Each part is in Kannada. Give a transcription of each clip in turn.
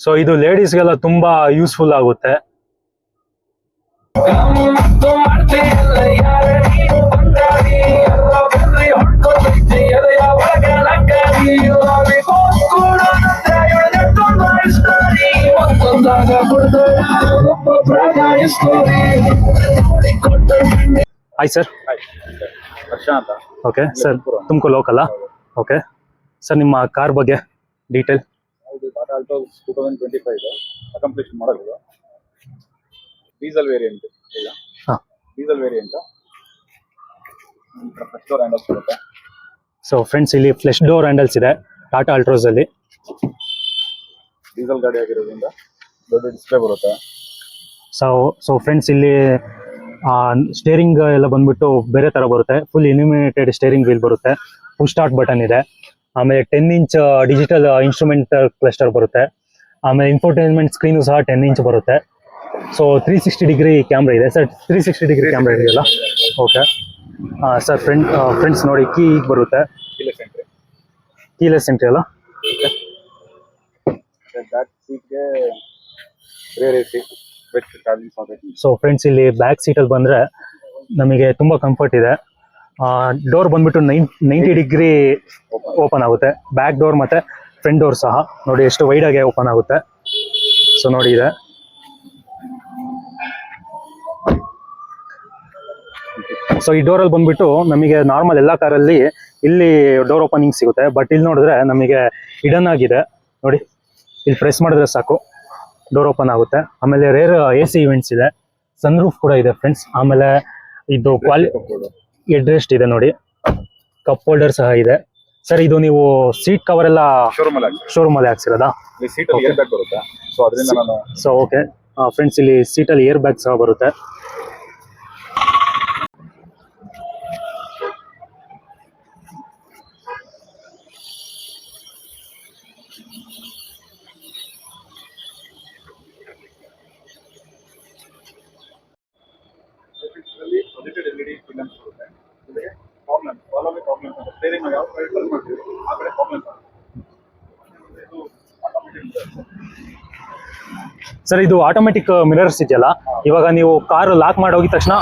ಸೊ ಇದು ಲೇಡೀಸ್ಗೆಲ್ಲ ತುಂಬಾ ಯೂಸ್ಫುಲ್ ಆಗುತ್ತೆ. Hi sir. Okay sir, Tumakuru local. Okay sir, ನಿಮ್ಮ ಕಾರ್ ಬಗ್ಗೆ ಡೀಟೇಲ್. ಟಾಟಾ ಆಲ್ಟ್ರೋಸ್ 2025 ಅಕಂಪ್ಲಿಷ್ ಮಾಡಲ್ ಇದು. ಡೀಸೆಲ್ ವೇರಿಯಂಟ್ ಇಲ್ಲ, diesel variant flesh door handles ಬರುತ್ತೆ. ಸೊ ಫ್ರೆಂಡ್ಸ್, ಇಲ್ಲಿ ಫ್ಲೆಶ್ ಡೋರ್ ಹ್ಯಾಂಡಲ್ಸ್ ಇದೆ ಟಾಟಾ ಆಲ್ಟ್ರೋಸ್ ಅಲ್ಲಿ. ಡೀಸೆಲ್ ಗಾಡಿ ಆಗಿರೋದ್ರಿಂದ ದೊಡ್ಡ ಡಿಸ್ಪ್ಲೇ ಬರುತ್ತೆ. ಸೊ ಫ್ರೆಂಡ್ಸ್, ಇಲ್ಲಿ ಸ್ಟೇರಿಂಗ್ ಎಲ್ಲ ಬಂದ್ಬಿಟ್ಟು ಬೇರೆ ತರ ಬರುತ್ತೆ. ಫುಲ್ ಇಲ್ಯುಮಿನೇಟೆಡ್ ಸ್ಟೇರಿಂಗ್ ವೀಲ್ ಬರುತ್ತೆ. ಪುಷ್ ಸ್ಟಾರ್ಟ್ ಬಟನ್ ಇದೆ. ಆಮೇಲೆ 10 ಇಂಚ್ ಡಿಜಿಟಲ್ ಇನ್ಸ್ಟ್ರೂಮೆಂಟ್ ಕ್ಲಸ್ಟರ್ ಬರುತ್ತೆ. ಆಮೇಲೆ ಇನ್ಫೋಟೈನ್ಮೆಂಟ್ ಸ್ಕ್ರೀನು ಸಹ 10 ಇಂಚ್ ಬರುತ್ತೆ. ಸೊ 360 ಡಿಗ್ರಿ ಕ್ಯಾಮ್ರಾ ಇದೆ ಸರ್. 360 ಡಿಗ್ರಿ ಕ್ಯಾಮ್ರಾ ಇದೆಯಲ್ಲ. ಓಕೆ ಸರ್, ಫ್ರೆಂಡ್ಸ್ ನೋಡಿ, ಕೀ ಈಗ ಬರುತ್ತೆ. ಕೀಲೆಸ್ ಎಂಟ್ರಿ ಅಲ್ಲ. ಬ್ಯಾಕ್ ಸೀಟ್ಗೆ rear AC with charging socket. So friends, ಇಲ್ಲಿ ಬ್ಯಾಕ್ ಸೀಟಲ್ಲಿ ಬಂದರೆ ನಮಗೆ ತುಂಬ ಕಂಫರ್ಟ್ ಇದೆ. ಡೋರ್ ಬಂದ್ಬಿಟ್ಟು 90 ಡಿಗ್ರಿ ಓಪನ್ ಆಗುತ್ತೆ. ಬ್ಯಾಕ್ ಡೋರ್ ಮತ್ತೆ ಫ್ರಂಟ್ ಡೋರ್ ಸಹ ನೋಡಿ ಎಷ್ಟು ವೈಡ್ ಆಗಿ ಓಪನ್ ಆಗುತ್ತೆ. ಸೊ ನೋಡಿ ಇದೆ. ಸೊ ಈ ಡೋರಲ್ಲಿ ಬಂದ್ಬಿಟ್ಟು ನಮಗೆ ನಾರ್ಮಲ್ ಎಲ್ಲ ಕಾರಲ್ಲಿ ಇಲ್ಲಿ ಡೋರ್ ಓಪನಿಂಗ್ ಸಿಗುತ್ತೆ. ಬಟ್ ಇಲ್ಲಿ ನೋಡಿದ್ರೆ ನಮಗೆ ಹಿಡನ್ ಆಗಿದೆ ನೋಡಿ. ಇಲ್ಲಿ ಪ್ರೆಸ್ ಮಾಡಿದ್ರೆ ಸಾಕು ಡೋರ್ ಓಪನ್ ಆಗುತ್ತೆ. ಆಮೇಲೆ ರೇರ್ AC ಇವೆಂಟ್ಸ್ ಇದೆ. ಸನ್ ರೂಫ್ ಕೂಡ ಇದೆ ಫ್ರೆಂಡ್ಸ್. ಆಮೇಲೆ ಇದು ಹೆಡ್ ರೆಸ್ಟ್ ಇದೆ ನೋಡಿ. ಕಪ್ ಹೋಲ್ಡರ್ ಸಹ ಇದೆ ಸರ್. ಇದು ನೀವು ಸೀಟ್ ಕವರ್ ಎಲ್ಲ ಶೋರೂಮ್ ಅಲ್ಲಿ ಹಾಕ್ಸಿರೋದಾ? ಸೀಟಲ್ಲಿ ಏರ್ ಬ್ಯಾಗ್ ಬರುತ್ತೆ. ಸೊ ಅದರಿಂದ ನಾನು ಓಕೆ ಫ್ರೆಂಡ್ಸ್, ಇಲ್ಲಿ ಸೀಟಲ್ಲಿ ಏರ್ ಬ್ಯಾಗ್ ಸಹ ಬರುತ್ತೆ. ಸರ್, ಇದು ಆಟೋಮೆಟಿಕ್ ಮಿರರ್ಸ್ ಇದೆಯಲ್ಲ. ಇವಾಗ ನೀವು ಕಾರ್ ಲಾಕ್ ಮಾಡಿ ಹೋಗಿದ ತಕ್ಷಣ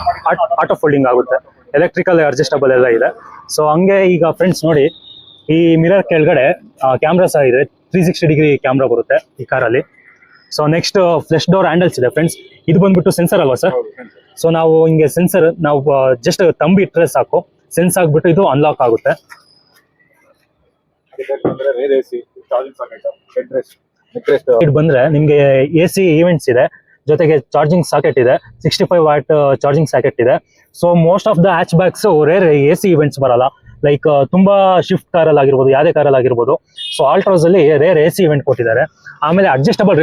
ಆಟೋ ಫೋಲ್ಡಿಂಗ್ ಆಗುತ್ತೆ. ಎಲೆಕ್ಟ್ರಿಕಲ್ ಅಡ್ಜಸ್ಟಬಲ್ ಎಲ್ಲ ಇದೆ. ಸೊ ಹಂಗೆ ಈಗ ಫ್ರೆಂಡ್ಸ್ ನೋಡಿ, ಈ ಮಿರರ್ ಕೆಳಗಡೆ ಕ್ಯಾಮ್ರಾ ಸಹ ಇದೆ. 360 ಡಿಗ್ರಿ ಕ್ಯಾಮ್ರಾ ಬರುತ್ತೆ ಈ ಕಾರಲ್ಲಿ. So next flesh door handles ಇದೆ ಫ್ರೆಂಡ್ಸ್. ಇದು ಬಂದ್ಬಿಟ್ಟು ಸೆನ್ಸರ್ ಅಲ್ವಾ ಸರ್? ಸೊ ನಾವು ಹಿಂಗೆ ಸೆನ್ಸರ್ ನಾವು ಜಸ್ಟ್ ತಂಬಿ ಇಟ್ಟರೆ ಸಾಕು, ಸೆನ್ಸ್ ಆಗ್ಬಿಟ್ಟು ಇದು ಅನ್ಲಾಕ್ ಆಗುತ್ತೆ. ಇದು ಬಂದ್ರೆ ನಿಮ್ಗೆ AC ಈವೆಂಟ್ಸ್ ಇದೆ, ಜೊತೆಗೆ ಚಾರ್ಜಿಂಗ್ ಸಾಕೆಟ್ ಇದೆ. 65 ವಾಟ್ ಚಾರ್ಜಿಂಗ್ ಸಾಕೆಟ್ ಇದೆ. So most of the hatchbacks rear AC vents ಬರಲ್ಲ. ಲೈಕ್ ತುಂಬಾ ಶಿಫ್ಟ್ ಕಾರಲ್ಲಿ ಆಗಿರ್ಬೋದು, ಯಾವುದೇ ಕಾರಲ್ಲಿ ಆಗಿರ್ಬೋದು. ಸೊ ಆಲ್ಟ್ರೋಸ್ ಅಲ್ಲಿ ರೇರ್ AC ಇವೆಂಟ್ ಕೊಟ್ಟಿದ್ದಾರೆ. ಆಮೇಲೆ ಅಡ್ಜಸ್ಟಬಲ್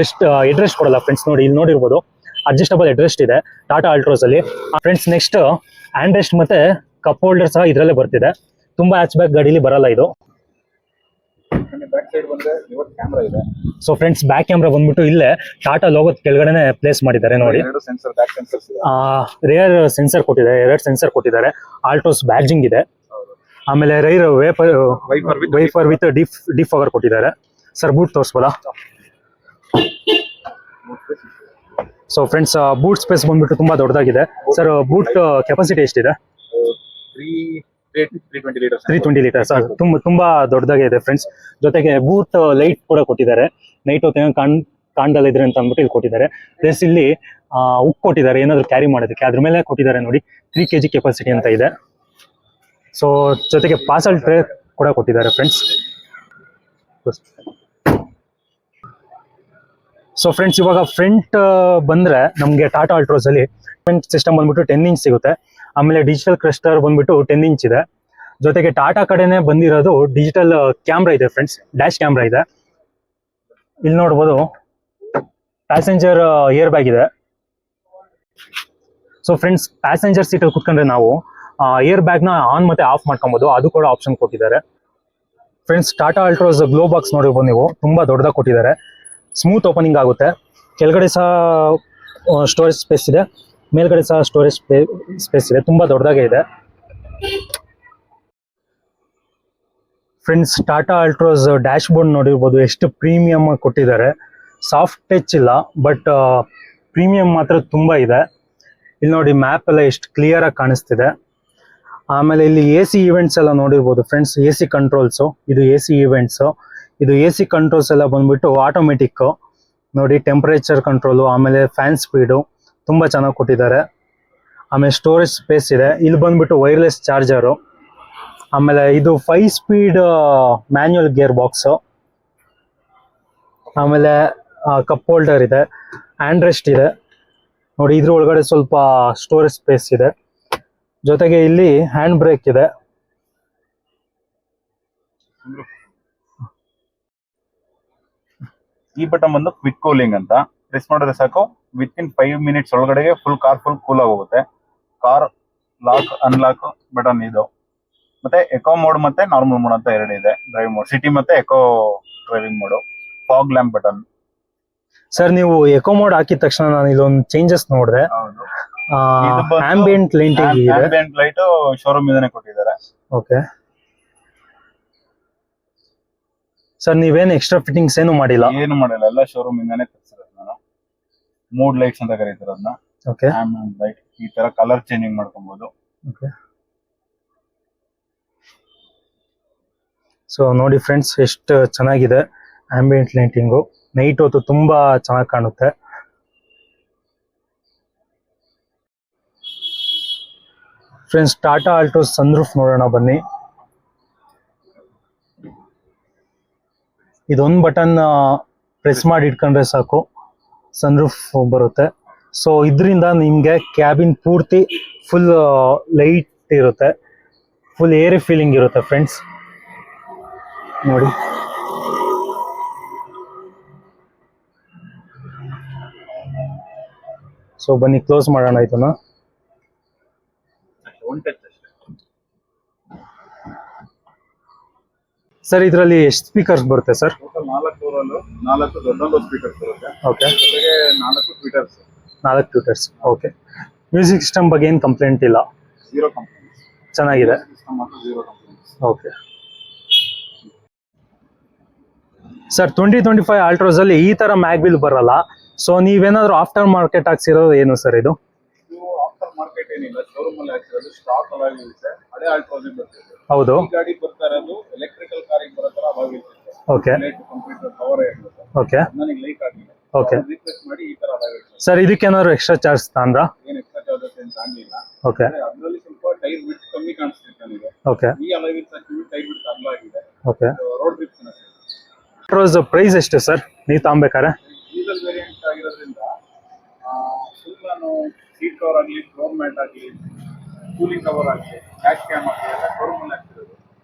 ಹೆಡ್ ರೆಸ್ಟ್ ಕೊಡಲ್ಲ ಫ್ರೆಂಡ್ಸ್. ನೋಡಿ, ಇಲ್ಲಿ ನೋಡಿರ್ಬೋದು ಅಡ್ಜಸ್ಟಬಲ್ ಹೆಡ್ ರೆಸ್ಟ್ ಇದೆ ಟಾಟಾ ಆಲ್ಟ್ರೋಸ್ ಅಲ್ಲಿ ಫ್ರೆಂಡ್ಸ್. ನೆಕ್ಸ್ಟ್ ಹ್ಯಾಂಡ್ ರೆಸ್ಟ್ ಮತ್ತೆ ಕಪ್ ಹೋಲ್ಡರ್ ಸಹ ಇದರಲ್ಲೇ ಬರ್ತಿದೆ. ತುಂಬಾ ಹ್ಯಾಚ್ ಬ್ಯಾಕ್ ಗಾಡಿಲಿ ಬರಲ್ಲ ಇದು. ಸೊ ಫ್ರೆಂಡ್ಸ್, ಬ್ಯಾಕ್ ಕ್ಯಾಮ್ರಾ ಬಂದ್ಬಿಟ್ಟು ಇಲ್ಲೇ ಟಾಟಾ ಲೋಗೋ ಕೆಳಗಡೆನೆ ಪ್ಲೇಸ್ ಮಾಡಿದ್ದಾರೆ ನೋಡಿ. ರೇರ್ ಸೆನ್ಸರ್ ಕೊಟ್ಟಿದ್ದಾರೆ, 2 ಸೆನ್ಸರ್ ಕೊಟ್ಟಿದ್ದಾರೆ. ಆಲ್ಟ್ರೋಸ್ ಬ್ಯಾಡ್ಜಿಂಗ್ ಇದೆ. ಆಮೇಲೆ ರೈರ್ ವೈಫರ್ ವಿತ್ ಡಿಫಾಗರ್ ಕೊಟ್ಟಿದ್ದಾರೆ ಸರ್. ಬೂಟ್ ತೋರಿಸ್ಬೋದಾ? ಸೊ ಫ್ರೆಂಡ್ಸ್, ಬೂಟ್ ಸ್ಪೇಸ್ ಬಂದ್ಬಿಟ್ಟು ತುಂಬಾ ದೊಡ್ಡದಾಗಿದೆ ಸರ್. ಬೂಟ್ ಕೆಪಾಸಿಟಿ ಎಷ್ಟಿದೆ? 320 ಲೀಟರ್ ಸರ್. ತುಂಬಾ ದೊಡ್ಡದಾಗೆ ಇದೆ ಫ್ರೆಂಡ್ಸ್. ಜೊತೆಗೆ ಬೂಟ್ ಲೈಟ್ ಕೂಡ ಕೊಟ್ಟಿದ್ದಾರೆ. ನೈಟ್ ಹೊತ್ತು ಕಾಂಡಲ್ ಇದ್ರೆ ಅಂತ ಅಂದ್ಬಿಟ್ಟು ಇಲ್ಲಿ ಕೊಟ್ಟಿದ್ದಾರೆ. ಪ್ಲಸ್ ಇಲ್ಲಿ ಉಕ್ ಕೊಟ್ಟಿದ್ದಾರೆ ಏನಾದ್ರು ಕ್ಯಾರಿ ಮಾಡೋದಕ್ಕೆ. ಅದ್ರ ಮೇಲೆ ಕೊಟ್ಟಿದ್ದಾರೆ ನೋಡಿ 3 kg ಕೆಪಾಸಿಟಿ ಅಂತ ಇದೆ. ಸೊ ಜೊತೆಗೆ ಪಾರ್ಸಲ್ ಟ್ರೇ ಕೂಡ ಕೊಟ್ಟಿದ್ದಾರೆ ಫ್ರೆಂಡ್ಸ್. ಸೊ ಫ್ರೆಂಡ್ಸ್, ಇವಾಗ ಫ್ರಂಟ್ ಬಂದ್ರೆ ನಮಗೆ ಟಾಟಾ ಆಲ್ಟ್ರೋಸ್ ಅಲ್ಲಿ ಫ್ರಂಟ್ ಸಿಸ್ಟಮ್ ಬಂದ್ಬಿಟ್ಟು 10 ಇಂಚ್ ಸಿಗುತ್ತೆ. ಆಮೇಲೆ ಡಿಜಿಟಲ್ ಕ್ಲಸ್ಟರ್ ಬಂದ್ಬಿಟ್ಟು 10 ಇಂಚ್ ಇದೆ. ಜೊತೆಗೆ ಟಾಟಾ ಕಡೆನೆ ಬಂದಿರೋದು ಡಿಜಿಟಲ್ ಕ್ಯಾಮ್ರಾ ಇದೆ ಫ್ರೆಂಡ್ಸ್. ಡ್ಯಾಶ್ ಕ್ಯಾಮ್ರಾ ಇದೆ. ಇಲ್ಲಿ ನೋಡ್ಬೋದು ಪ್ಯಾಸೆಂಜರ್ ಏರ್ ಬ್ಯಾಗ್ ಇದೆ. ಸೊ ಫ್ರೆಂಡ್ಸ್, ಪ್ಯಾಸೆಂಜರ್ ಸೀಟಲ್ಲಿ ಕುತ್ಕೊಂಡ್ರೆ ನಾವು ಏರ್ ಬ್ಯಾಗ್ ನ ಆನ್ ಮತ್ತೆ ಆಫ್ ಮಾಡ್ಕೊಬಹುದು. ಅದು ಕೂಡ ಆಪ್ಷನ್ ಕೊಟ್ಟಿದ್ದಾರೆ friends. Tata Altroz glow box ನೋಡಿರ್ಬೋದು ನೀವು, ತುಂಬಾ ದೊಡ್ಡದಾಗಿ ಕೊಟ್ಟಿದ್ದಾರೆ. ಸ್ಮೂತ್ ಓಪನಿಂಗ್ ಆಗುತ್ತೆ. ಕೆಳಗಡೆ ಸಹ ಸ್ಟೋರೇಜ್ ಸ್ಪೇಸ್ ಇದೆ, ಮೇಲ್ಗಡೆ ಸಹ ಸ್ಟೋರೇಜ್ ಸ್ಪೇಸ್ ಇದೆ. ತುಂಬಾ ದೊಡ್ಡದಾಗೆ ಇದೆ friends. Tata Altroz dash board ನೋಡಿರ್ಬೋದು ಎಷ್ಟು ಪ್ರೀಮಿಯಂ ಕೊಟ್ಟಿದ್ದಾರೆ. ಸಾಫ್ಟ್ ಟಚ್ ಇಲ್ಲ, ಬಟ್ ಪ್ರೀಮಿಯಂ ಮಾತ್ರ ತುಂಬ ಇದೆ. ಇಲ್ಲಿ ನೋಡಿ ಮ್ಯಾಪ್ ಎಲ್ಲ ಎಷ್ಟು ಕ್ಲಿಯರ್ ಆಗಿ ಕಾಣಿಸ್ತಿದೆ. ಆಮೇಲೆ ಇಲ್ಲಿ ಎ ಸಿ ಇವೆಂಟ್ಸ್ ಎಲ್ಲ ನೋಡಿರ್ಬೋದು ಫ್ರೆಂಡ್ಸ್, ಎ ಸಿ ಕಂಟ್ರೋಲ್ಸು, ಇದು ಎ ಸಿ ಇವೆಂಟ್ಸು. ಇದು ಎ ಸಿ ಕಂಟ್ರೋಲ್ಸ್ ಎಲ್ಲ ಬಂದ್ಬಿಟ್ಟು ಆಟೋಮೆಟಿಕ್ಕು ನೋಡಿ, ಟೆಂಪರೇಚರ್ ಕಂಟ್ರೋಲು, ಆಮೇಲೆ ಫ್ಯಾನ್ ಸ್ಪೀಡು ತುಂಬ ಚೆನ್ನಾಗಿ ಕೊಟ್ಟಿದ್ದಾರೆ. ಆಮೇಲೆ ಸ್ಟೋರೇಜ್ ಸ್ಪೇಸ್ ಇದೆ. ಇಲ್ಲಿ ಬಂದ್ಬಿಟ್ಟು ವೈರ್ಲೆಸ್ ಚಾರ್ಜರು. ಆಮೇಲೆ ಇದು 5 ಸ್ಪೀಡ್ ಮ್ಯಾನ್ಯುಯಲ್ ಗೇರ್ ಬಾಕ್ಸು. ಆಮೇಲೆ ಕಪ್ ಹೋಲ್ಡರ್ ಇದೆ, ಹ್ಯಾಂಡ್ ರೆಸ್ಟ್ ಇದೆ ನೋಡಿ. ಇದ್ರ ಒಳಗಡೆ ಸ್ವಲ್ಪ ಸ್ಟೋರೇಜ್ ಸ್ಪೇಸ್ ಇದೆ. ಜೊತೆಗೆ ಇಲ್ಲಿ ಹ್ಯಾಂಡ್ ಬ್ರೇಕ್ ಇದೆ. ಈ ಬಟನ್ ಬಂದು ಕ್ವಿಕ್ ಕೂಲಿಂಗ್ ಅಂತ. ಪ್ರೆಸ್ ಮಾಡಿದ್ರೆ ಸಾಕು, ವಿತ್ ಇನ್ 5 ಮಿನಿಟ್ಸ್ ಒಳಗಡೆಗೆ ಕಾರ್ ಫುಲ್ ಕೂಲ್ ಆಗೋಗುತ್ತೆ. ಕಾರ್ ಲಾಕ್ ಅನ್ಲಾಕ್ ಬಟನ್ ಇದು. ಮತ್ತೆ ಎಕೋ ಮೋಡ್ ಮತ್ತೆ ನಾರ್ಮಲ್ ಮೋಡ್ ಅಂತ 2 ಇದೆ. ಡ್ರೈವ್ ಮೋಡ್, ಸಿಟಿ ಮತ್ತೆ eco driving mode. Fog lamp button. Sir ನೀವು ಎಕೋ ಮೋಡ್ ಹಾಕಿದ ತಕ್ಷಣ ನಾನು ಇಲ್ಲೊಂದು ಚೇಂಜಸ್ ನೋಡಿದೆ. ಆಂಬಿಯಂಟ್ ಲೈಟಿಂಗ್ ಇದೆ. ಆಂಬಿಯಂಟ್ ಲೈಟ್ ಶೋರೂಮ್ ಇಂದಾನೆ ಕೊಟ್ಟಿದ್ದಾರೆ. ಓಕೆ ಸರ್, ನೀವೇನು ಎಕ್ಸ್ಟ್ರಾ ಫಿಟ್ಟಿಂಗ್ಸ್ ಏನು ಮಾಡಿಲ್ಲ? ಏನು ಮಾಡಿಲ್ಲ, ಎಲ್ಲ ಶೋರೂಮ್ ಇಂದಾನೆ ತರಿಸಿರೋದು ನಾನು. ಮೂಡ್ ಲೈಟ್ಸ್ ಅಂತ ಕರೀತಾರೆ ಅದನ್ನ. ಓಕೆ, ಆಂಬಿಯಂಟ್ ಲೈಟ್ ಈ ತರ ಕಲರ್ ಚೇಂಜಿಂಗ್ ಮಾಡ್ಕೊಬಹುದು. ಓಕೆ. ಸೊ ನೋಡಿ ಫ್ರೆಂಡ್ಸ್, ಎಷ್ಟು ಚೆನ್ನಾಗಿದೆ ಆಂಬಿಯಂಟ್ ಲೈಟಿಂಗು. ನೈಟ್ ಹೊತ್ತು ತುಂಬಾ ಚೆನ್ನಾಗಿ ಕಾಣುತ್ತೆ. ಫ್ರೆಂಡ್ಸ್, ಟಾಟಾ ಆಲ್ಟೋ ಸನ್ರೂಫ್ ನೋಡೋಣ ಬನ್ನಿ. ಇದೊಂದು ಬಟನ್ ಪ್ರೆಸ್ ಮಾಡಿ ಇಟ್ಕೊಂಡ್ರೆ ಸಾಕು, ಸನ್ರೂಫ್ ಬರುತ್ತೆ. ಸೊ ಇದರಿಂದ ನಿಮಗೆ ಕ್ಯಾಬಿನ್ ಪೂರ್ತಿ ಫುಲ್ ಲೈಟ್ ಇರುತ್ತೆ, ಫುಲ್ ಏರ್ ಫೀಲಿಂಗ್ ಇರುತ್ತೆ ಫ್ರೆಂಡ್ಸ್ ನೋಡಿ. ಸೊ ಬನ್ನಿ ಕ್ಲೋಸ್ ಮಾಡೋಣ ಇದನ್ನ. ಸರ್, ಇದರಲ್ಲಿ ಎಷ್ಟು ಸ್ಪೀಕರ್ಸ್ ಬರುತ್ತೆ ಸರ್? ಟೋಟಲ್ 4 ಡೋರಲ್ಲೂ 4 ದೊಡ್ಡ ಸ್ಪೀಕರ್ಸ್ ಬರುತ್ತೆ. ಓಕೆ, ಜೊತೆಗೆ 4 ಟ್ವಿಟರ್ಸ್. 4 ಟ್ಯೂಟರ್ಸ್. ಓಕೆ. ಮ್ಯೂಸಿಕ್ ಸಿಸ್ಟಮ್ ಬಗ್ಗೆ ಏನು ಕಂಪ್ಲೇಂಟ್ ಇಲ್ಲ? 0 ಕಂಪ್ಲೇಂಟ್ಸ್. ಚೆನ್ನಾಗಿದೆ. ಸಿಸ್ಟಮ್ ಮಾತ್ರ 0 ಕಂಪ್ಲೇಂಟ್ಸ್. ಓಕೆ ಸರ್, 2025 ಆಲ್ಟ್ರೋಸ್ ಅಲ್ಲಿ ಈ ತರ ಮ್ಯಾಗ್ವಿಲ್ ಬರಲ್ಲ. ಸೊ ನೀವೇನಾದ್ರೂ ಆಫ್ಟರ್ ಮಾರ್ಕೆಟ್ ಹಾಕ್ಸಿರೋದು ಏನು ಸರ್ ಇದು? ಇದು ಆಫ್ಟರ್ ಮಾರ್ಕೆಟ್ ಏನಿಲ್ಲ, ಶೋರೂಮ್ ಅಲ್ಲಿ ಹಾಕಿರೋದು. ಸ್ಟಾಕ್ ಅವಾಗ ಇರುತ್ತೆ, ಹಳೆ ಆಲ್ಟ್ರೋಸ್ ಬರ್ತಿದೆ. ಹೌದು. ಈ ಗಾಡಿ ಬರ್ತಾ ಇರೋದು ಎಲೆಕ್ಟ್ರಿಕಲ್ ಕಾರಿಗೆ ಬರೋ ತರ ಅವಾಗ ಇರುತ್ತೆ. ಓಕೆ, ಲೈಟ್ ಕಂಪ್ಯೂಟರ್ ಪವರ್ ಇರುತ್ತೆ. ಓಕೆ, ನನಗೆ ಲೈಟ್ ಆಗಿಲ್ಲ. ಓಕೆ. ರಿಕ್ವೆಸ್ಟ್ ಮಾಡಿ ಈ ತರ ಅವಾಗ ಇರುತ್ತೆ. ಸರ್, ಇದಕ್ಕೇನಾದ್ರು ಎಕ್ಸ್ಟ್ರಾ ಚಾರ್ಜ್ ತಾಂದ್ರ? ಏನು ಎಕ್ಸ್ಟ್ರಾ ಚಾರ್ಜಸ್ ಏನು ತಾಂಡಿಲ್ಲ. ಓಕೆ, ಅದರಲ್ಲಿ ಸ್ವಲ್ಪ ಟೈರ್ ಬಿಟ್ ಕಮ್ಮಿ ಕಾಣಿಸ್ತಿತ್ತು ನನಗೆ. ಓಕೆ, ಈ ಅಲೈವಿಲ್ ಟೈರ್ ಬಿಟ್ ಅಗಲ ಆಗಿದೆ. Okay. Road trip Altroz price ಎಷ್ಟು ಸರ್ ನೀವು ತಗೊಬೇಕಾರೆ? ಡೀಸೆಲ್ ವೇರಿಯಂಟ್ ಆಗಿರೋದ್ರಿಂದ ಫುಲ್ ನಾನು ಸೀಟ್ ಕವರ್ ಆಗಲಿ, ಫ್ಲೋರ್ ಮ್ಯಾಟ್ ಆಗಲಿ, ಕೂಲಿಂಗ್ ಕವರ್ ಆಗಲಿ, ಕ್ಯಾಶ್ ಕ್ಯಾಮ್ ಆಗಲಿ ಎಲ್ಲ ಶೋರೂಮಲ್ಲಿ ಹಾಕ್ತಿರೋದು.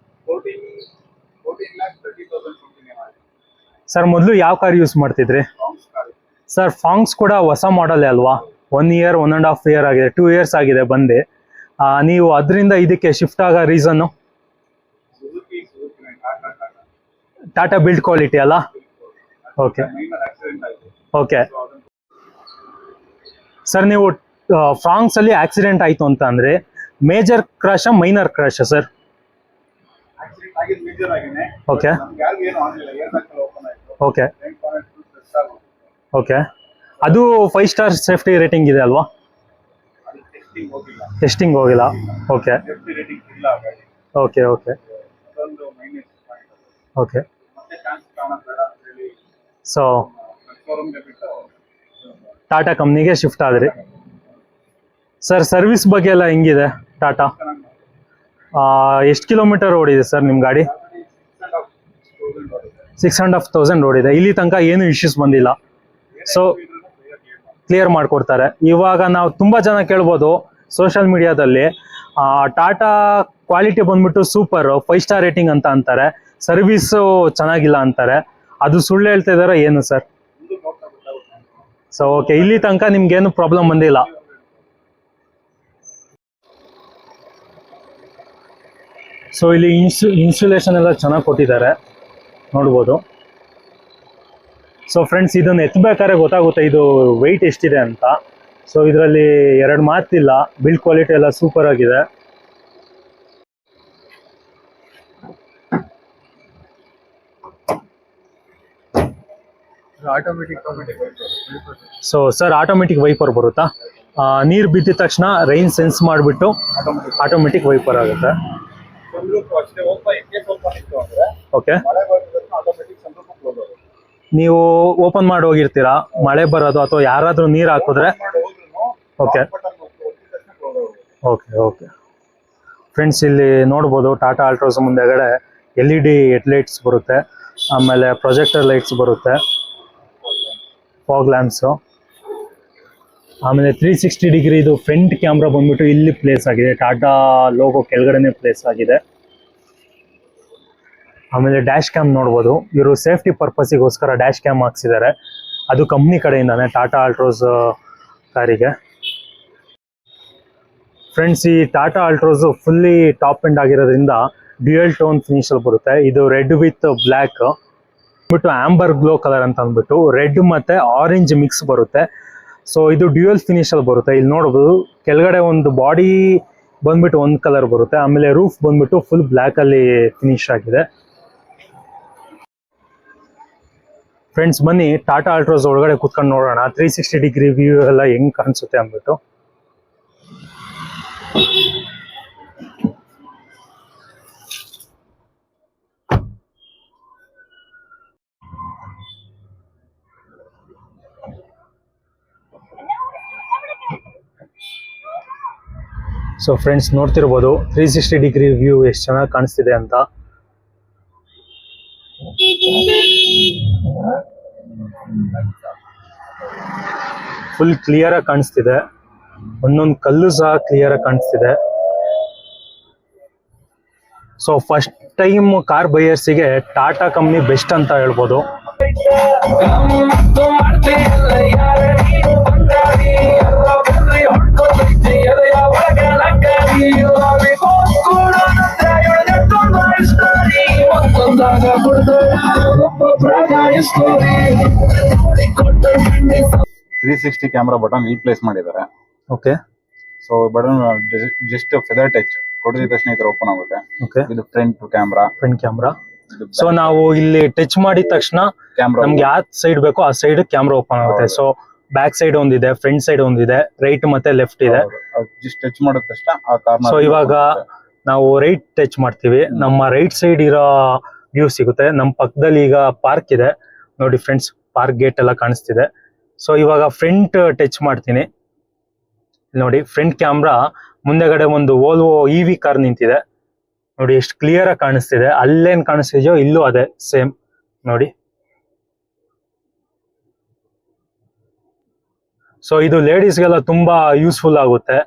14 lakh 30,000 ಕೊಡ್ತೀನಿ ಮಾಡಿ. ಸರ್, ಮೊದಲು ಯಾವ ಕಾರ್ ಯೂಸ್ ಮಾಡ್ತಿದ್ರಿ? ಫಾಂಕ್ಸ್ ಕಾರ್. ಸರ್, ಫಾಂಕ್ಸ್ ಕೂಡ ಹೊಸ ಮಾಡಲ್ ಅಲ್ವಾ? 1 year 1.5 year ಆಗಿದೆ, 2 years ಆಗಿದೆ ಬಂದು. ನೀವು ಅದರಿಂದ ಇದಕ್ಕೆ ಶಿಫ್ಟ್ ಆಗೋ reason? Suzuki Tata build quality ಅಲ್ಲ? ಓಕೆ, ಮೈನರ್ ಆಕ್ಸಿಡೆಂಟ್ ಆಯಿತು. ಓಕೆ. ಸರ್, ನೀವು ಫ್ರಾಂಕ್ಸ್ ಅಲ್ಲಿ ಆಕ್ಸಿಡೆಂಟ್ ಆಯ್ತು ಅಂತ ಅಂದ್ರೆ major crash minor crash sir? Accident ಆಗಿದ್ದು ಮೇಜರ್ ಆಗಿದೆ. ಓಕೆ, ಯಾರಿಗೂ ಏನು ಆಗಿಲ್ಲ, ಏರ್ ಬ್ಯಾಗ್ ಓಪನ್ ಆಯಿತು. Okay, okay. ಅದು 5 star ಸೇಫ್ಟಿ ರೇಟಿಂಗ್ ಇದೆ ಅಲ್ವಾ? ಅದು ಟೆಸ್ಟಿಂಗ್ ಹೋಗಿಲ್ಲ. ಟೆಸ್ಟಿಂಗ್ ಹೋಗಿಲ್ಲ. ಓಕೆ, ಸೇಫ್ಟಿ ರೇಟಿಂಗ್ ಇಲ್ಲ ಗಾಡಿ. ಓಕೆ, ಓಕೆ, ಅದೊಂದು ಮೈನಸ್ ಪಾಯಿಂಟ್. ಓಕೆ. ಮತ್ತೆ ಚಾನ್ಸ್ ಕಾಣೋದು ಬೇಡ ಅಂತ ಹೇಳಿ ಸೊ ಶೋರೂಮ್ಗೆ ಬಿಟ್ಟು ಟಾಟಾ ಕಂಪ್ನಿಗೆ ಶಿಫ್ಟ್ ಆದ್ರಿ. ಸರ್, ಸರ್ವಿಸ್ ಬಗ್ಗೆ ಎಲ್ಲ ಹೆಂಗಿದೆ ಟಾಟಾ? ಎಷ್ಟು ಕಿಲೋಮೀಟರ್ ಓಡಿದೆ ಸರ್ ನಿಮ್ಮ ಗಾಡಿ? 6,500 ಓಡಿದೆ. ಇಲ್ಲಿ ತನಕ ಏನು ಇಶ್ಯೂಸ್ ಬಂದಿಲ್ಲ. ಸೊ ಕ್ಲಿಯರ್ ಮಾಡಿಕೊಡ್ತಾರೆ. ಇವಾಗ ನಾವು ತುಂಬ ಜನ ಕೇಳ್ಬೋದು ಸೋಷಿಯಲ್ ಮೀಡಿಯಾದಲ್ಲಿ, ಟಾಟಾ ಕ್ವಾಲಿಟಿ ಬಂದ್ಬಿಟ್ಟು ಸೂಪರ್ 5 star ರೇಟಿಂಗ್ ಅಂತ ಅಂತಾರೆ, ಸರ್ವಿಸು ಚೆನ್ನಾಗಿಲ್ಲ ಅಂತಾರೆ. ಅದು ಸುಳ್ಳು ಹೇಳ್ತಾ ಇದಾರೆ ಏನು ಸರ್? ಸೊ ಓಕೆ, ಇಲ್ಲಿ ತನಕ ನಿಮ್ಗೇನು ಪ್ರಾಬ್ಲಮ್ ಬಂದಿಲ್ಲ. ಸೊ ಇಲ್ಲಿ ಇನ್ಸುಲೇಷನ್ ಎಲ್ಲ ಚೆನ್ನಾಗಿ ಕೊಟ್ಟಿದ್ದಾರೆ ನೋಡ್ಬೋದು. ಸೊ ಫ್ರೆಂಡ್ಸ್, ಇದನ್ನು ಎತ್ತಬೇಕಾದ್ರೆ ಗೊತ್ತಾಗುತ್ತೆ ಇದು ವೆಯ್ಟ್ ಎಷ್ಟಿದೆ ಅಂತ. ಸೊ ಇದರಲ್ಲಿ 2 ಮಾತಿಲ್ಲ, ಬಿಲ್ಡ್ ಕ್ವಾಲಿಟಿ ಎಲ್ಲ ಸೂಪರ್ ಆಗಿದೆ. ಸೊ ಸರ್ ಆಟೋಮೆಟಿಕ್ ವೈಪರ್ ಬರುತ್ತಾ? ನೀರು ಬಿದ್ದಿದ ತಕ್ಷಣ ರೈನ್ ಸೆನ್ಸ್ ಮಾಡಿಬಿಟ್ಟು ಆಟೋಮೆಟಿಕ್ ವೈಪರ್ ಆಗುತ್ತೆ. ಓಕೆ, ನೀವು ಓಪನ್ ಮಾಡಿ ಹೋಗಿರ್ತೀರಾ, ಮಳೆ ಬರೋದು ಅಥವಾ ಯಾರಾದ್ರೂ ನೀರು ಹಾಕಿದ್ರೆ ಓಕೆ ಓಕೆ ಓಕೆ ಫ್ರೆಂಡ್ಸ್, ಇಲ್ಲಿ ನೋಡ್ಬೋದು ಟಾಟಾ ಆಲ್ಟ್ರೋಸ್ ಮುಂದೆಗಡೆ LED ಹೆಡ್ಲೈಟ್ಸ್ ಬರುತ್ತೆ, ಆಮೇಲೆ ಪ್ರೊಜೆಕ್ಟರ್ ಲೈಟ್ಸ್ ಬರುತ್ತೆ, ಫಾಗ್ ಲ್ಯಾಂಪ್ಸು, ಆಮೇಲೆ 360 ಡಿಗ್ರಿ ಇದು ಫ್ರಂಟ್ ಕ್ಯಾಮ್ರಾ ಬಂದ್ಬಿಟ್ಟು ಇಲ್ಲಿ ಪ್ಲೇಸ್ ಆಗಿದೆ, ಟಾಟಾ ಲೋಗೋ ಕೆಳಗಡೆನೆ ಪ್ಲೇಸ್ ಆಗಿದೆ. ಆಮೇಲೆ ಡ್ಯಾಶ್ ಕ್ಯಾಮ್ ನೋಡ್ಬೋದು, ಇವರು ಸೇಫ್ಟಿ ಪರ್ಪಸ್ಸಿಗೋಸ್ಕರ ಡ್ಯಾಶ್ ಕ್ಯಾಮ್ ಹಾಕ್ಸಿದ್ದಾರೆ, ಅದು ಕಂಪ್ನಿ ಕಡೆಯಿಂದಾನೆ ಟಾಟಾ ಆಲ್ಟ್ರೋಸ್ ಕಾರಿಗೆ. ಫ್ರೆಂಡ್ಸ್, ಈ Tata Altroz fully top end ಆಗಿರೋದ್ರಿಂದ ಡ್ಯೂಯಲ್ ಟೋನ್ ಫಿನಿಶಲ್ಲಿ ಬರುತ್ತೆ. ಇದು ರೆಡ್ ವಿತ್ ಬ್ಲ್ಯಾಕ್ ಬಿಟ್ಟು ಆಂಬರ್ ಗ್ಲೋ ಕಲರ್ ಅಂತ ಅಂದ್ಬಿಟ್ಟು ರೆಡ್ ಮತ್ತೆ ಆರೆಂಜ್ ಮಿಕ್ಸ್ ಬರುತ್ತೆ. ಸೊ ಇದು ಡ್ಯೂಯಲ್ ಫಿನಿಶಲ್ಲಿ ಬರುತ್ತೆ. ಇಲ್ಲಿ ನೋಡ್ಬೋದು ಕೆಳಗಡೆ ಒಂದು ಬಾಡಿ ಬಂದ್ಬಿಟ್ಟು ಒಂದು ಕಲರ್ ಬರುತ್ತೆ, ಆಮೇಲೆ ರೂಫ್ ಬಂದ್ಬಿಟ್ಟು ಫುಲ್ ಬ್ಲ್ಯಾಕ್ ಅಲ್ಲಿ ಫಿನಿಶ್ ಆಗಿದೆ. ಫ್ರೆಂಡ್ಸ್, ಬನ್ನಿ ಟಾಟಾ ಆಲ್ಟ್ರೋಸ್ ಒಳಗಡೆ ಕುತ್ಕೊಂಡು ನೋಡೋಣ 360 ಡಿಗ್ರಿ ವ್ಯೂ ಎಲ್ಲ ಹೆಂಗ್ ಕಾಣಿಸುತ್ತೆ ಅಂದ್ಬಿಟ್ಟು. ಸೊ ಫ್ರೆಂಡ್ಸ್, ನೋಡ್ತಿರ್ಬೋದು 360 ಡಿಗ್ರಿ ವ್ಯೂ ಎಷ್ಟು ಚೆನ್ನಾಗಿ ಕಾಣಿಸ್ತಿದೆ ಅಂತ. ಫುಲ್ ಕ್ಲಿಯರ್ ಆಗಿ ಕಾಣಿಸ್ತಿದೆ, ಒಂದೊಂದು ಕಲ್ಲು ಸಹ ಕ್ಲಿಯರ್ ಆಗಿ ಕಾಣಿಸ್ತಿದೆ. ಸೊ ಫಸ್ಟ್ ಟೈಮ್ ಕಾರ್ ಬೈಯರ್ಸಿಗೆ ಟಾಟಾ ಕಂಪ್ನಿ ಬೆಸ್ಟ್ ಅಂತ ಹೇಳ್ಬೋದು. ತ್ರೀ 360 ಕ್ಯಾಮ್ರಾ ಬಟನ್ ರೀಪ್ಲೇಸ್ ಮಾಡಿದ್ದಾರೆ. Okay, so button just feather touch ಕೊಟ್ಟಿದ ತಕ್ಷಣ ಈ ತರ ಓಪನ್ ಆಗುತ್ತೆ. ಓಕೆ, ಇದು ಫ್ರಂಟ್ ಕ್ಯಾಮ್ರಾ. ಸೊ ನಾವು ಇಲ್ಲಿ ಟಚ್ ಮಾಡಿದ ತಕ್ಷಣ ಕ್ಯಾಮ್ರಾ ನಮ್ಗೆ ಯಾವ ಸೈಡ್ ಬೇಕೋ ಆ ಸೈಡ್ ಕ್ಯಾಮ್ರಾ ಓಪನ್ ಆಗುತ್ತೆ. ಸೊ ಬ್ಯಾಕ್ ಸೈಡ್ ಒಂದಿದೆ, ಫ್ರಂಟ್ ಸೈಡ್ ಒಂದಿದೆ, ರೈಟ್ ಮತ್ತೆ ಲೆಫ್ಟ್ ಇದೆ. ಜಸ್ಟ್ ಟಚ್ ಮಾಡಿದ ತಕ್ಷಣ ಆ ಕಾರ್ನ. ಸೊ ಇವಾಗ ನಾವು ರೈಟ್ ಟಚ್ ಮಾಡ್ತೀವಿ, ನಮ್ಮ ರೈಟ್ ಸೈಡ್ ಇರೋ ವ್ಯೂ ಸಿಗುತ್ತೆ. ನಮ್ಮ ಪಕ್ಕದಲ್ಲಿ ಈಗ ಪಾರ್ಕ್ ಇದೆ ನೋಡಿ ಫ್ರೆಂಡ್ಸ್, ಪಾರ್ಕ್ ಗೇಟ್ ಎಲ್ಲ ಕಾಣಿಸ್ತಿದೆ. ಸೊ ಇವಾಗ ಫ್ರಂಟ್ ಟಚ್ ಮಾಡ್ತೀನಿ ನೋಡಿ, ಫ್ರಂಟ್ ಕ್ಯಾಮ್ರಾ ಮುಂದೆಗಡೆ ಒಂದು ವೋಲ್ವೋ EV ಕಾರ್ ನಿಂತಿದೆ ನೋಡಿ, ಎಷ್ಟು ಕ್ಲಿಯರ್ ಆಗಿ ಕಾಣಿಸ್ತಿದೆ. ಅಲ್ಲೇನ್ ಕಾಣಿಸ್ತಿದೆಯೋ ಇಲ್ಲೂ ಅದೇ ಸೇಮ್ ನೋಡಿ. ಸೊ ಇದು ಲೇಡೀಸ್ಗೆಲ್ಲ ತುಂಬಾ ಯೂಸ್ಫುಲ್ ಆಗುತ್ತೆ.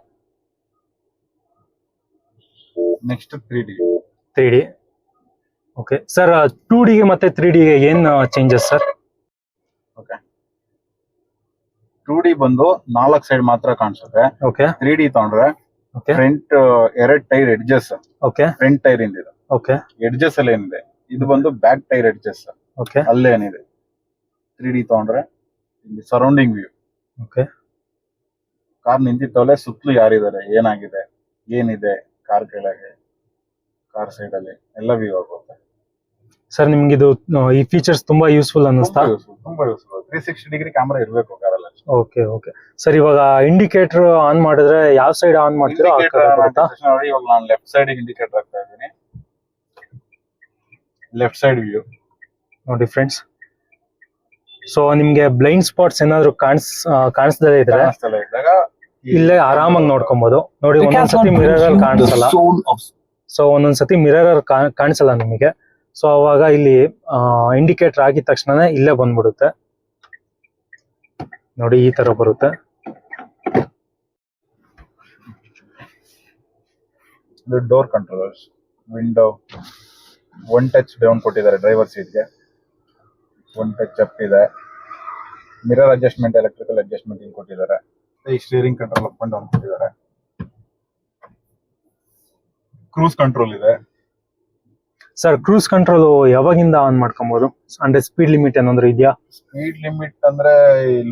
Next 3D. Okay sir, 2D ಮತ್ತೆ 3D ಏನ್ ಚೇಂಜಸ್ ಸರ್? ಓಕೆ, 2D ಬಂದು 4 ಸೈಡ್ ಮಾತ್ರ ಕಾಣಿಸುತ್ತೆ. ಓಕೆ, 3D ತಗೊಂಡ್ರೆ front 2 tyre edges. Okay, front tyre ಇಂದಿದೆ. ಓಕೆ, ಎಡ್ಜಸ್ ಅಲ್ಲಿ ಏನಿದೆ, ಇದು ಬಂದು ಬ್ಯಾಕ್ ಟೈರ್ ಎಡ್ಜಸ್. ಓಕೆ, ಅಲ್ಲೇನಿದೆ 3D ತಗೊಂಡ್ರೆ ಇಲ್ಲಿ ಸರೌಂಡಿಂಗ್ ವ್ಯೂ. ಓಕೆ, ಕಾರ್ ನಿಂತಿತ್ತವಲೆ ಸುತ್ತಲೂ ಯಾರಿದ್ದಾರೆ, ಏನಾಗಿದೆ, ಏನಿದೆ ಕಾರ್ ಕೆಳಗೆ, ಕಾರ್ ಸೈಡ್ ಅಲ್ಲಿ ಎಲ್ಲ ವ್ಯೂ ಆಗುತ್ತೆ. ಸರ್ ನಿಮ್ಗೆ ಇದು ಈ ಫೀಚರ್ಸ್ ತುಂಬಾ ಯೂಸ್ಫುಲ್ ಅನ್ನಿಸ್ತಾ? ತುಂಬಾ ಯೂಸ್ಫುಲ್. 360 ಡಿಗ್ರಿ ಕ್ಯಾಮ್ರಾ ಇರಬೇಕು ಕಾರಲ್ಲಿ. ಓಕೆ ಓಕೆ ಸರ್, ಇವಾಗ ಇಂಡಿಕೇಟರ್ ಆನ್ ಮಾಡಿದ್ರೆ ಯಾವ ಸೈಡ್ ಆನ್ ಮಾಡ್ತೀರಾ? ನೋಡಿ, ಇವಾಗ ನಾನು ಲೆಫ್ಟ್ ಸೈಡ್ ಇಂಡಿಕೇಟರ್ ಹಾಕ್ತಾ ಇದ್ದೀನಿ. ಲೆಫ್ಟ್ ಸೈಡ್ ವ್ಯೂ ನೋಡಿ ಫ್ರೆಂಡ್ಸ್. ಸೊ ನಿಮ್ಗೆ ಬ್ಲೈಂಡ್ ಸ್ಪಾಟ್ಸ್ ಏನಾದ್ರು ಕಾಣಿಸ್ದಲೇ ಇದ್ರೆ ಇಲ್ಲೇ ಆರಾಮಾಗಿ ನೋಡ್ಕೊಬಹುದು ನೋಡಿ. ಒಂದೊಂದ್ಸತಿ ಮಿರರ್ ಅಲ್ಲಿ ಕಾಣಿಸಲ್ಲ, ಸೊ ಒಂದೊಂದ್ಸತಿ ಮಿರರ್ ಅಲ್ಲಿ ಕಾಣಿಸಲ್ಲ ನಿಮಗೆ. ಸೊ ಅವಾಗ ಇಲ್ಲಿ ಇಂಡಿಕೇಟರ್ ಆಗಿದ ತಕ್ಷಣ ಇಲ್ಲೇ ಬಂದ್ಬಿಡುತ್ತೆ ನೋಡಿ, ಈ ತರ ಬರುತ್ತೆ. ಇದು door controllers, window 1 touch down ಕೊಟ್ಟಿದ್ದಾರೆ ಡ್ರೈವರ್ ಸೀಟ್ಗೆ, 1 ಟಚ್ ಅಪ್ ಇದೆ. ಮಿರರ್ ಅಡ್ಜಸ್ಟ್ಮೆಂಟ್, ಎಲೆಕ್ಟ್ರಿಕಲ್ ಅಡ್ಜಸ್ಟ್ಮೆಂಟ್ ಇಲ್ಲಿ ಕೊಟ್ಟಿದ್ದಾರೆ. ಈ steering control up and down ಕೊಟ್ಟಿದ್ದಾರೆ. ಕ್ರೂಸ್ ಕಂಟ್ರೋಲ್ ಇದೆ. ಸರ್ ಕ್ರೂಸ್ ಕಂಟ್ರೋಲ್ ಯಾವಾಗಿಂದ ಆನ್ ಮಾಡ್ಕೊಬಹುದು? ಅಂದ್ರೆ ಸ್ಪೀಡ್ ಲಿಮಿಟ್ ಏನಾದ್ರು ಇದೆಯಾ? ಸ್ಪೀಡ್ ಲಿಮಿಟ್ ಅಂದ್ರೆ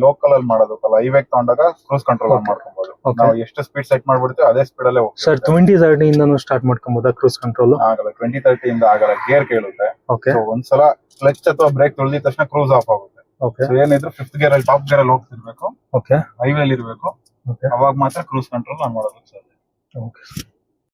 ಲೋಕಲ್ ಅಲ್ಲಿ ಮಾಡೋದಕ್ಕಲ್ಲ, ಹೈವೇ ತಗೊಂಡಾಗ ಕ್ರೂಸ್ ಕಂಟ್ರೋಲ್ ಮಾಡ್ಕೊಬಹುದು. ನಾವು ಎಷ್ಟು ಸ್ಪೀಡ್ ಸೆಟ್ ಮಾಡ್ಬಿಡ್ತೀವಿ ಅದೇ ಸ್ಪೀಡ್ ಅಲ್ಲೇ ಹೋಗ್ತೀವಿ. ಸರ್ 2030 ಇಂದನೂ ಸ್ಟಾರ್ಟ್ ಮಾಡ್ಕೊಬಹುದಾ ಕ್ರೂಸ್ ಕಂಟ್ರೋಲ್? ಆಗಲ್ಲ, 2030 ಇಂದ ಆಗಲ್ಲ, ಗೇರ್ ಕೇಳುತ್ತೆ. ಓಕೆ, ಒಂದ್ಸಲ ಕ್ಲಚ್ ಅಥವಾ ಬ್ರೇಕ್ ತುಳಿದ ತಕ್ಷಣ ಕ್ರೂಸ್ ಆಫ್ ಆಗುತ್ತೆ. ಓಕೆ ಸೊ ಏನಿದ್ರು ಫಿಫ್ತ್ ಗೇರ್ ಅಲ್ಲಿ ಟಾಪ್ ಗೇರ್ ಅಲ್ಲಿ ಹೋಗ್ತಿರ್ಬೇಕು, ಓಕೆ ಹೈವೇ ಅಲ್ಲಿ ಇರ್ಬೇಕು, ಓಕೆ ಅವಾಗ ಮಾತ್ರ ಕ್ರೂಸ್ ಕಂಟ್ರೋಲ್ ಆನ್ ಮಾಡೋದಕ್ಕೆ ಸಾಧ್ಯ. ಓಕೆ